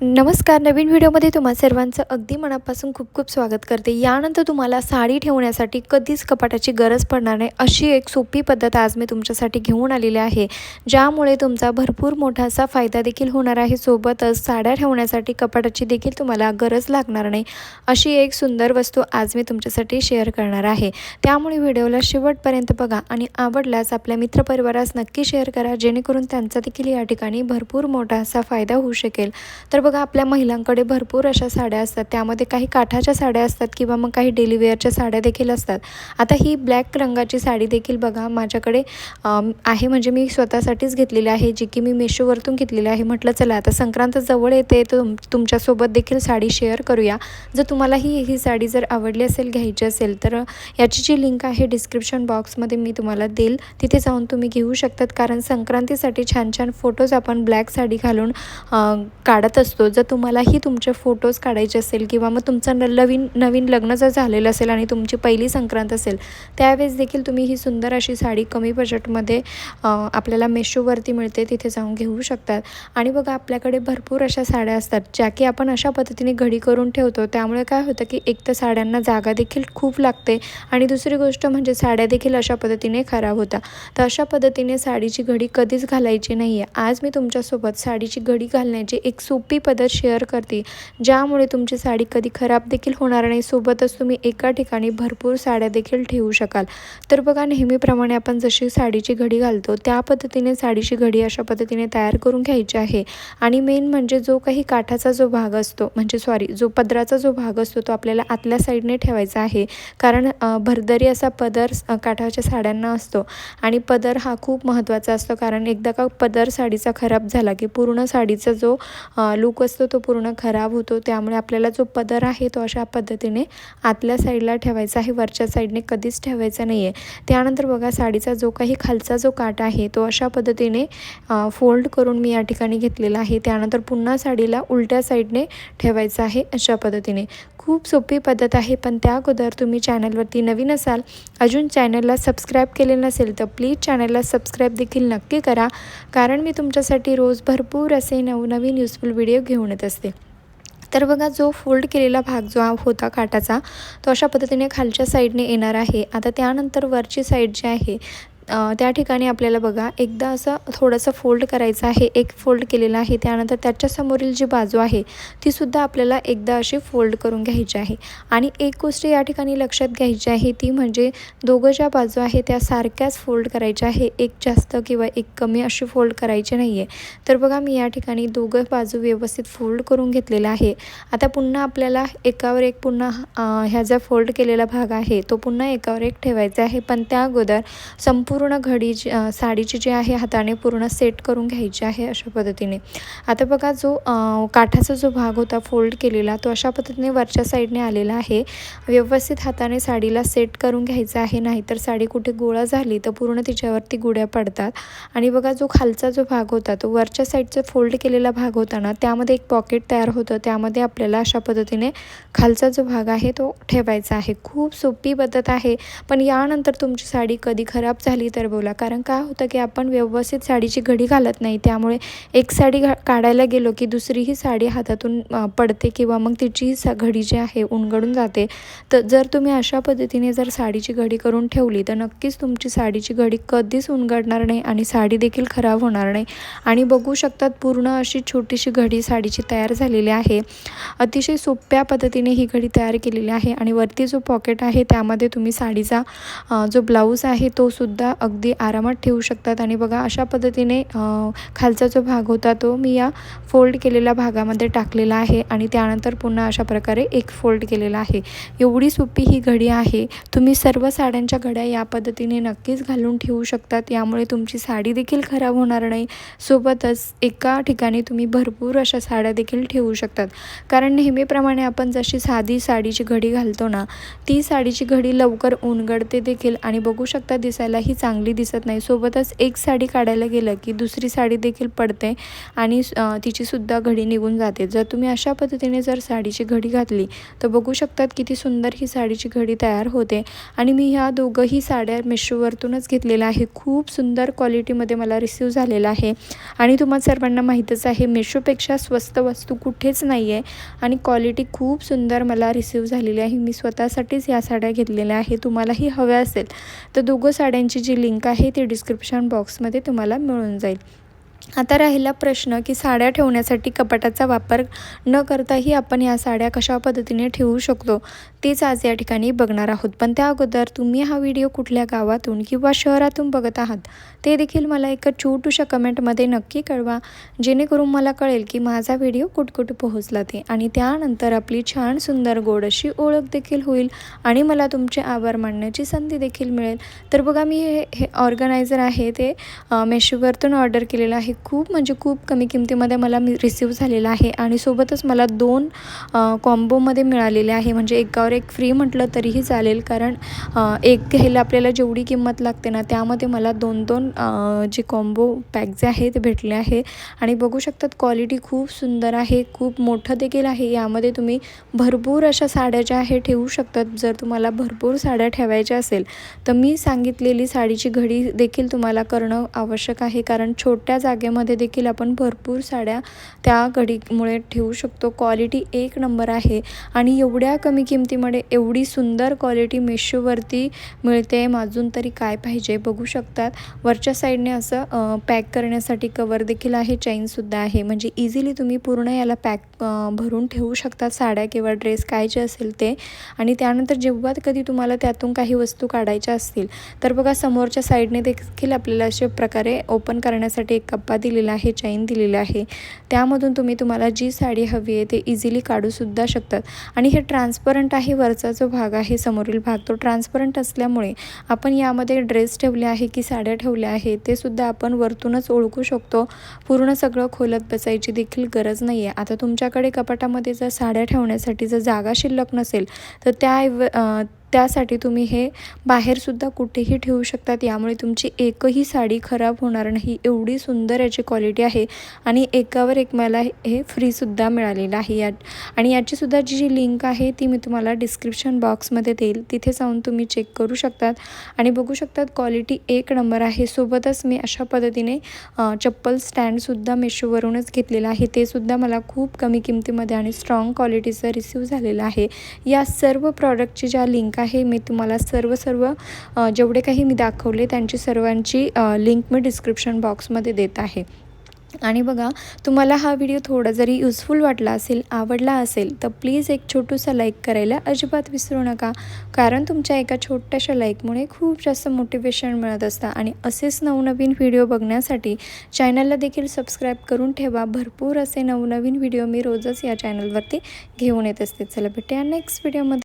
नमस्कार. नवीन व्हिडिओमध्ये तुम्हा सर्वांचं अगदी मनापासून खूप खूप स्वागत करते. यानंतर तुम्हाला साडी ठेवण्यासाठी कधीच कपाटाची गरज पडणार नाही अशी एक सोपी पद्धत आज मी तुमच्यासाठी घेऊन आलेली आहे, ज्यामुळे तुमचा भरपूर मोठा असा फायदा देखील होणार आहे. सोबतच साड्या ठेवण्यासाठी कपाटाची देखील तुम्हाला गरज लागणार नाही अशी एक सुंदर वस्तू आज मी तुमच्यासाठी शेअर करणार आहे. त्यामुळे व्हिडिओला शेवटपर्यंत बघा आणि आवडल्यास आपल्या मित्रपरिवारास नक्की शेअर करा, जेणेकरून त्यांचा देखील या ठिकाणी भरपूर मोठा असा फायदा होऊ शकेल. तर बघा, आपल्या महिलांकडे भरपूर अशा साड्या असतात, त्यामध्ये काही काठाच्या साड्या असतात किंवा मग काही डेली वेअरच्या साड्या देखील असतात. आता ही ब्लॅक रंगाची साडी देखील बघा माझ्याकडे आहे, म्हणजे मी स्वतःसाठीच घेतलेली आहे, जी की मी मेशोवरतून घेतलेली आहे. म्हटलं चला आता संक्रांत जवळ येते, तर तुमच्यासोबत देखील साडी शेअर करूया. जर तुम्हालाही ही साडी जर आवडली असेल, घ्यायची असेल, तर याची जी लिंक आहे डिस्क्रिप्शन बॉक्समध्ये मी तुम्हाला देईल, तिथे जाऊन तुम्ही घेऊ शकतात. कारण संक्रांतीसाठी छान छान फोटोज आपण ब्लॅक साडी घालून काढत असतो. जर तुम्हालाही तुमचे फोटोज काढायचे असेल किंवा मग तुमचं नवीन लग्न जर झालेलं असेल आणि तुमची पहिली संक्रांत असेल, त्यावेळेस देखील तुम्ही ही सुंदर अशी साडी कमी बजेटमध्ये आपल्याला मेशोवरती मिळते, तिथे जाऊन घेऊ शकतात. आणि बघा, आपल्याकडे भरपूर अशा साड्या असतात ज्या की आपण अशा पद्धतीने घडी करून ठेवतो. त्यामुळे काय होतं की एक तर साड्यांना जागा देखील खूप लागते आणि दुसरी गोष्ट म्हणजे साड्या देखील अशा पद्धतीने खराब होतात. तर अशा पद्धतीने साडीची घडी कधीच घालायची नाही आहे. आज मी तुमच्यासोबत साडीची घडी घालण्याची एक सोपी पद्धत शेअर करते, ज्यामुळे तुमची साडी कधी खराब देखील होणार नाही. सोबतच तुम्ही एका ठिकाणी भरपूर साड्या देखील ठेवू शकाल. तर बघा, नेहमीप्रमाणे आपण जशी साडीची घडी घालतो त्या पद्धतीने साडीची घडी अशा पद्धतीने तयार करून घ्यायची आहे. आणि मेन म्हणजे जो काही काठाचा जो भाग असतो, म्हणजे जो पदराचा जो भाग असतो, तो आपल्याला आतल्या साईडने ठेवायचा आहे. कारण भरदरी असा पदर काठाच्या साड्यांना असतो आणि पदर हा खूप महत्त्वाचा असतो. कारण एकदा का पदर साडीचा खराब झाला की पूर्ण साडीचा जो लूक असतो तो पूर्ण खराब होतो. त्यामुळे आपल्याला जो पदर आहे तो अशा पद्धतीने आतल्या साईडला ठेवायचा आहे, वरच्या साईडने कधीच ठेवायचा नाही आहे. त्यानंतर बघा, साडीचा जो काही खालचा जो काठ आहे तो अशा पद्धतीने फोल्ड करून मी या ठिकाणी घेतलेला आहे. त्यानंतर पुन्हा साडीला उलट्या साईडने ठेवायचं आहे अशा पद्धतीने. खूप सोपी पद्धत आहे, पण त्या अगोदर तुम्ही चॅनलवरती नवीन असाल, अजून चॅनलला सबस्क्राईब केले नसेल, तर प्लीज चॅनलला सबस्क्राईब देखील नक्की करा. कारण मी तुमच्यासाठी रोज भरपूर असे नवनवीन युजफुल व्हिडिओ घेऊन येत असते. तर बघा, जो फोल्ड केलेला भाग जो होता काठाचा, तो अशा पद्धतीने खालच्या साईडने येणार आहे. आता त्यानंतर वरची साईड जी आहे त्या ठिकाणी आपल्याला बघा एकदा असं थोडंसं फोल्ड करायचं आहे. एक फोल्ड केलेला आहे. त्यानंतर त्याच्यासमोरील जी बाजू आहे तीसुद्धा आपल्याला एकदा अशी फोल्ड करून घ्यायची आहे. आणि एक गोष्ट या ठिकाणी लक्षात घ्यायची आहे, ती म्हणजे दोघं ज्या बाजू आहे त्या सारख्याच फोल्ड करायच्या आहे. एक जास्त किंवा एक कमी अशी फोल्ड करायची नाही आहे. तर बघा, मी या ठिकाणी दोघं बाजू व्यवस्थित फोल्ड करून घेतलेला आहे. आता पुन्हा आपल्याला एकावर एक पुन्हा ह्या जो फोल्ड केलेला भाग आहे तो पुन्हा एकावर एक ठेवायचा आहे. पण त्या अगोदर संपूर्ण घडी साडीची जी आहे हाताने पूर्ण सेट करून घ्यायची आहे अशा पद्धतीने. आता बघा, जो काठाचा जो भाग होता फोल्ड केलेला तो अशा पद्धतीने वरच्या साईडने आलेला आहे. व्यवस्थित हाताने साडीला सेट करून घ्यायचं आहे, नाहीतर साडी कुठे गोळा झाली तर पूर्ण तिच्यावरती गुड्या पडतात. आणि बघा, जो खालचा जो भाग होता तो वरच्या साईडचा फोल्ड केलेला भाग होता ना, त्यामध्ये एक पॉकेट तयार होतं. त्यामध्ये आपल्याला अशा पद्धतीने खालचा जो भाग आहे तो ठेवायचा आहे. खूप सोपी पद्धत आहे, पण यानंतर तुमची साडी कधी खराब झाली तर बोला. कारण काय होतं की आपण व्यवस्थित साडीची घडी घालत नाही, त्यामुळे एक साडी काढायला गेलो की दुसरीही साडी हातातून पडते किंवा मग तिची घडी जी आहे उणगडून जाते. तर जर तुम्ही अशा पद्धतीने जर साडीची घडी करून ठेवली तर नक्कीच तुमची साडीची घडी कधीच उणगडणार नाही आणि साडी देखील खराब होणार नाही. आणि बघू शकतात, पूर्ण अशी छोटीशी घडी साडीची तयार झालेली आहे. अतिशय सोप्या पद्धतीने ही घडी तयार केलेली आहे. आणि वरती जो पॉकेट आहे त्यामध्ये तुम्ही साडीचा जो ब्लाऊज आहे तो सुद्धा अगदी आरामात ठेवू शकतात. आणि बघा, अशा पद्धतीने खालचा जो भाग होता तो मी या फोल्ड केलेल्या भागामध्ये टाकलेला आहे आणि त्यानंतर पुन्हा अशा प्रकारे एक फोल्ड केलेला आहे. एवढी सोपी ही घडी आहे. तुम्ही सर्व साड्यांच्या घड्या या पद्धतीने नक्कीच घालून ठेवू शकतात. यामुळे तुमची साडी देखील खराब होणार नाही. सोबतच एका ठिकाणी तुम्ही भरपूर अशा साड्या देखील ठेवू शकतात. कारण नेहमीप्रमाणे आपण जशी साधी साडीची घडी घालतो ना, ती साडीची घडी लवकर उणगडते देखील आणि बघू शकता दिसायलाही चांगली दिसत नाही. सोबतच एक साडी काढायला गेलं की दुसरी साडी देखील पडते आणि तिचीसुद्धा घडी निघून जाते. जर तुम्ही अशा पद्धतीने जर साडीची घडी घातली तर बघू शकतात किती सुंदर ही साडीची घडी तयार होते. आणि मी ह्या दोघंही साड्या मिशोवरतूनच घेतलेल्या आहे. खूप सुंदर क्वालिटीमध्ये मला रिसीव झालेला आहे. आणि तुम्हाला सर्वांना माहीतच आहे मिशोपेक्षा स्वस्त वस्तू कुठेच नाही आहे आणि क्वालिटी खूप सुंदर मला रिसीव झालेली आहे. मी स्वतःसाठीच या साड्या घेतलेल्या आहे. तुम्हालाही हव्या असेल तर दोघं साड्यांची जी लिंक आहे ती डिस्क्रिप्शन बॉक्समध्ये तुम्हाला मिळून जाईल. आता राहिला प्रश्न की साड्या ठेवण्यासाठी कपाटाचा वापर न करताही आपण या साड्या कशा पद्धतीने ठेवू शकतो तेच आज या ठिकाणी बघणार आहोत. पण त्या अगोदर तुम्ही हा व्हिडिओ कुठल्या गावातून किंवा शहरातून बघत आहात ते देखील मला एका छोट्याशा कमेंटमध्ये नक्की कळवा, जेणेकरून मला कळेल की माझा व्हिडिओ कुठकुठे पोहोचला ते. आणि त्यानंतर आपली छान सुंदर गोड अशी ओळख देखील होईल आणि मला तुमचे आभार मानण्याची संधी देखील मिळेल. तर बघा मी हे ऑर्गनायझर आहे ते मेशोवरतून ऑर्डर केलेलं आहे. खूप म्हणजे खूप कमी किमतीमध्ये मला रिसीव झालेला आहे आणि सोबतच मला 2 कॉम्बोमध्ये मिळालेले आहे. म्हणजे एकावर एक फ्री म्हटलं तरीही चालेल, कारण एक घ्यायला आपल्याला जेवढी किंमत लागते ना त्यामध्ये मला 2 जे कॉम्बो पॅक जे आहे ते भेटले आहे. आणि बघू शकतात क्वालिटी खूप सुंदर आहे, खूप मोठं देखील आहे. यामध्ये तुम्ही भरपूर अशा साड्या ज्या आहे ठेवू शकतात. जर तुम्हाला भरपूर साड्या ठेवायच्या असेल तर मी सांगितलेली साडीची घडी देखील तुम्हाला करणं आवश्यक आहे, कारण छोट्या जागेमध्ये देखील आपण भरपूर साड्या त्या घडीमुळे ठेवू शकतो. क्वालिटी एक नंबर आहे आणि एवढ्या कमी किमतीमध्ये एवढी सुंदर क्वालिटी मेशोवरती मिळते. अजून तरी काय पाहिजे. बघू शकतात वरच्या साईडने असं पॅक करण्यासाठी कवर देखील आहे, चेनसुद्धा आहे. म्हणजे इझिली तुम्ही पूर्ण याला पॅक भरून ठेवू शकता साड्या किंवा ड्रेस काय जे असेल ते. आणि त्यानंतर जेव्हा कधी तुम्हाला त्यातून काही वस्तू काढायच्या असतील तर बघा समोरच्या साईडने देखील आपल्याला अशा प्रकारे ओपन करण्यासाठी एक कप्पा दिलेला आहे, चेन दिलेला आहे. त्यामधून तुम्हाला जी साडी हवी आहे ते इझिली काढूसुद्धा शकतात. आणि हे ट्रान्सपरंट आहे. वरचा जो भाग आहे समोरील भाग तो ट्रान्सपरंट असल्यामुळे आपण यामध्ये ड्रेस ठेवले आहे की साड्या ठेवल्या आहे ते सुद्धा आपण वरतूनच ओळखू शकतो. पूर्ण सगळं खोलत बसायची देखील गरज नाही आहे. आता तुमच्याकडे कपाटामध्ये जर साड्या ठेवण्यासाठी जर जागा शिल्लक नसेल तर त्यासाठी तुम्ही हे बाहेरसुद्धा कुठेही ठेवू शकतात. यामुळे तुमची एकही साडी खराब होणार नाही. एवढी सुंदर याची क्वालिटी आहे आणि एकावर एक मला हे फ्रीसुद्धा मिळालेलं आहे. आणि याचीसुद्धा जी लिंक आहे ती मी तुम्हाला डिस्क्रिप्शन बॉक्समध्ये देईल, तिथे जाऊन तुम्ही चेक करू शकतात. आणि बघू शकतात क्वालिटी एक नंबर आहे. सोबतच मी अशा पद्धतीने चप्पल स्टँडसुद्धा मेशोवरूनच घेतलेलं आहे. ते सुद्धा मला खूप कमी किमतीमध्ये आणि स्ट्रॉंग क्वालिटीचं रिसीव झालेलं आहे. या सर्व प्रॉडक्टची ज्या लिंक आहे मी तुम्हाला सर्व जेवढे काही मी दाखवले त्यांची सर्वांची लिंक मी डिस्क्रिप्शन बॉक्समध्ये देत आहे. आणि बघा तुम्हाला हा व्हिडिओ थोडा जरी यूजफुल वाटला असेल, आवडला असेल तर प्लीज एक छोटूसा लाईक करायला अजिबात विसरू नका, कारण तुमच्या एका छोट्याशा लाईकमुळे खूप जास्त मोटिवेशन मिळत असतं. आणि असेच नवनवीन व्हिडिओ बघण्यासाठी चॅनलला देखील सबस्क्राईब करून ठेवा. भरपूर असे नवनवीन व्हिडिओ मी रोजच या चॅनलवरती घेऊन येत असते. चला भेटूया नेक्स्ट व्हिडिओमध्ये.